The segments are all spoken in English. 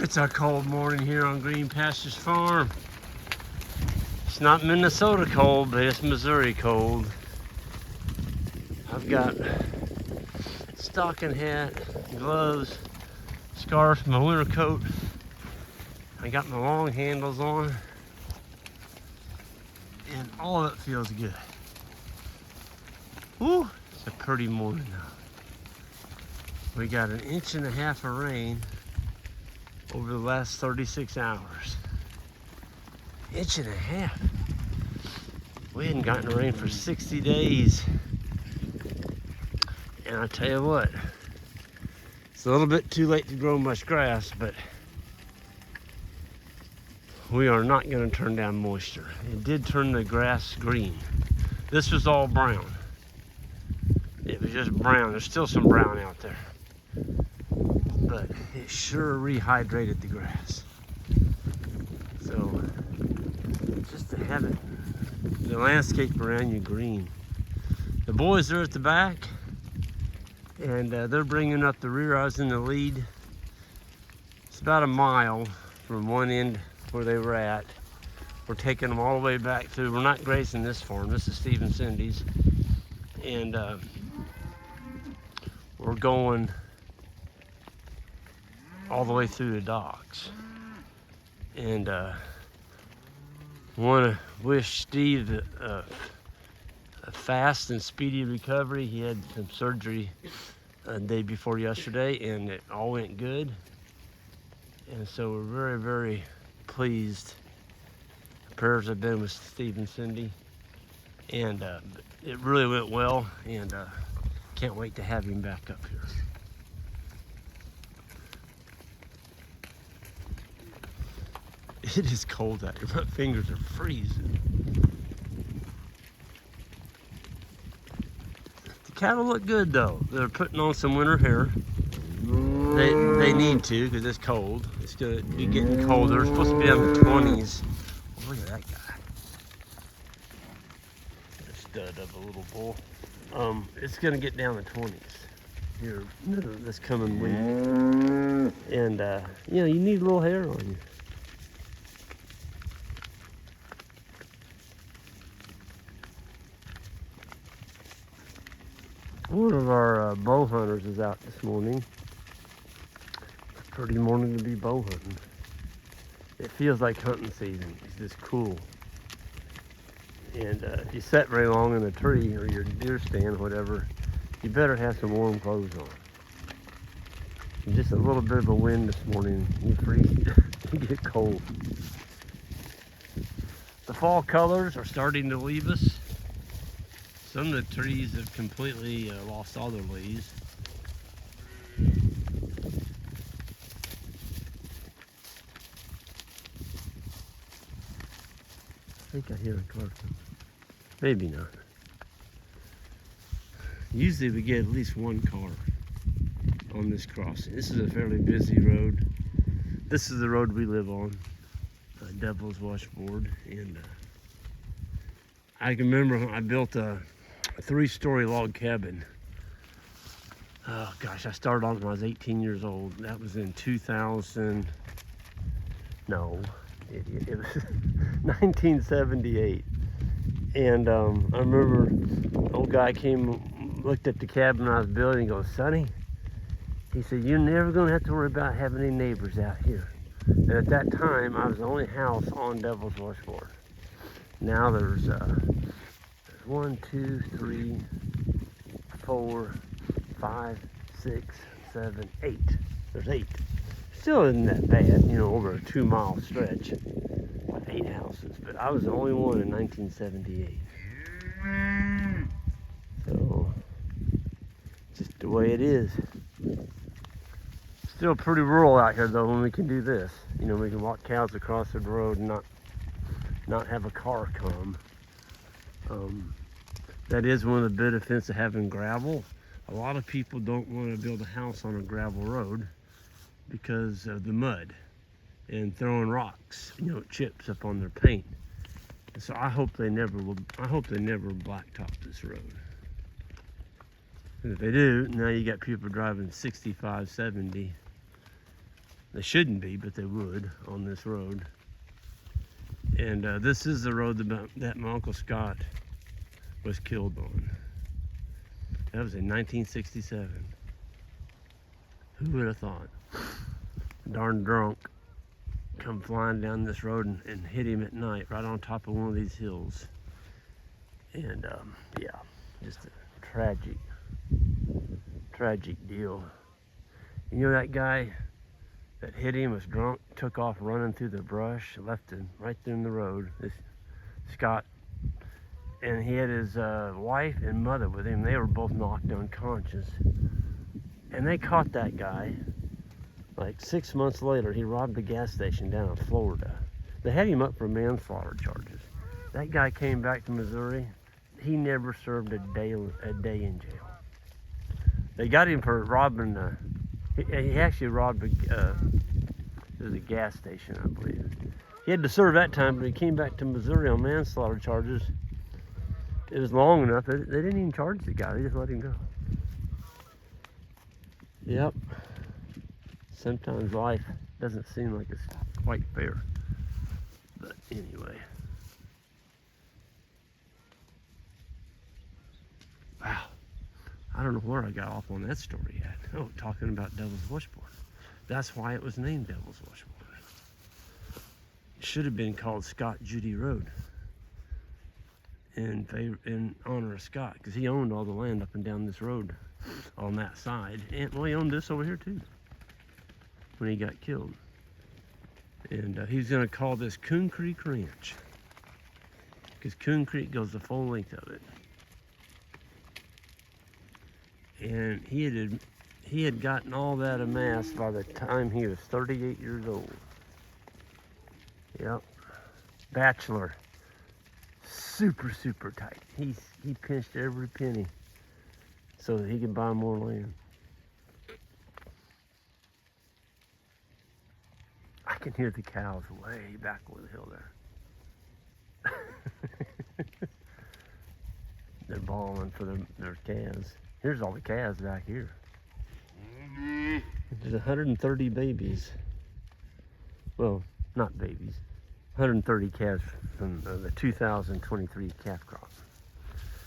It's a cold morning here on Green Pastures Farm. It's not Minnesota cold, but it's Missouri cold. I've got stocking hat, gloves, scarf, my winter coat. I got my long handles on, and all of it feels good. Woo! It's a pretty morning now. We got 1.5 inches of rain over the last 36 hours. 1.5 inches. We hadn't gotten rain for 60 days. And I tell you what, it's a little bit too late to grow much grass, but we are not going to turn down moisture. It did turn the grass green. This was all brown. It was just brown. There's still some brown out there, but it sure rehydrated the grass. So just to have it, the landscape around you green. The boys are at the back, and they're bringing up the rear. I was in the lead. It's about a mile from one end where they were at. We're taking them all the way back through. We're not grazing this farm. This is Steve and Cindy's. And we're going all the way through the docks. And want to wish Steve a fast and speedy recovery. He had some surgery the day before yesterday, and it all went good. And so we're very, very pleased. The prayers have been with Steve and Cindy, and it really went well, and can't wait to have him back up here. It is cold out here. My fingers are freezing. The cattle look good though. They're putting on some winter hair. They need to, because it's cold. It's going to be getting colder. It's supposed to be in the 20s. Oh, look at that guy. A stud of a little bull. It's going to get down to 20s here this coming week. And you know, you need a little hair on you. One of our bow hunters is out this morning. It's a pretty morning to be bow hunting. It feels like hunting season. It's just cool. And if you sit very long in a tree or your deer stand, whatever, you better have some warm clothes on. And just a little bit of a wind this morning, you freeze, you get cold. The fall colors are starting to leave us. Some of the trees have completely lost all their leaves. I think I hear a car coming. Maybe not. Usually we get at least one car on this crossing. This is a fairly busy road. This is the road we live on, Devil's Washboard. And I can remember when I built a 3-story log cabin. Oh gosh, I started on it when I was 18 years old. That was in 2000. No, it was 1978. And I remember the old guy came, looked at the cabin I was building, and goes, "Sonny," he said, "you're never gonna have to worry about having any neighbors out here." And at that time, I was the only house on Devil's Washboard. Now there's 1, 2, 3, 4, 5, 6, 7, 8. There's 8. Still isn't that bad, you know, over a 2-mile stretch with 8 houses. But I was the only one in 1978. So, just the way it is. Still pretty rural out here though when we can do this. You know, we can walk cows across the road and not have a car come. That is one of the benefits of having gravel. A lot of people don't want to build a house on a gravel road because of the mud and throwing rocks, you know, chips up on their paint. And so I hope they never blacktop this road. And if they do, now you got people driving 65, 70 They shouldn't be, but they would on this road. And this is the road that my Uncle Scott was killed on. That was in 1967. Who would have thought? Darn drunk come flying down this road and hit him at night right on top of one of these hills. And yeah, just a tragic deal. You know, that guy that hit him was drunk, took off running through the brush, left him right there in the road. This Scott, and he had his wife and mother with him. They were both knocked unconscious. And they caught that guy. Like 6 months later, he robbed a gas station down in Florida. They had him up for manslaughter charges. That guy came back to Missouri. He never served a day in jail. They got him for robbing he actually robbed it was a gas station, I believe. He had to serve that time, but he came back to Missouri on manslaughter charges. It was long enough. They didn't even charge the guy. They just let him go. Yep. Sometimes life doesn't seem like it's quite fair. But anyway. Wow. I don't know where I got off on that story yet. Oh, talking about Devil's Washboard. That's why it was named Devil's Washboard. It should have been called Scott Judy Road in honor of Scott, because he owned all the land up and down this road on that side. And well, he owned this over here too when he got killed. And he's going to call this Coon Creek Ranch, because Coon Creek goes the full length of it. And he had gotten all that amassed by the time he was 38 years old. Yep. Bachelor. Super tight. He pinched every penny so that he could buy more land. I can hear the cows way back over the hill there. They're bawling for their calves. Here's all the calves back here. There's 130 babies. Well, not babies. 130 calves from the 2023 calf crop.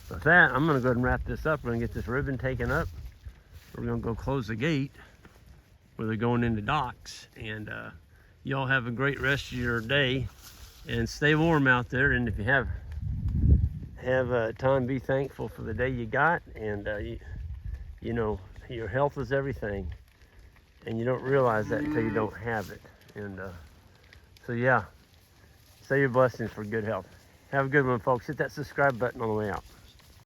With that, I'm going to go ahead and wrap this up. We're going to get this ribbon taken up. We're going to go close the gate where they're going into docks. And y'all have a great rest of your day. And stay warm out there. And if you have time, be thankful for the day you got. And you know, your health is everything. And you don't realize that until you don't have it. And so yeah, say your blessings for good health. Have a good one, folks. Hit that subscribe button on the way out.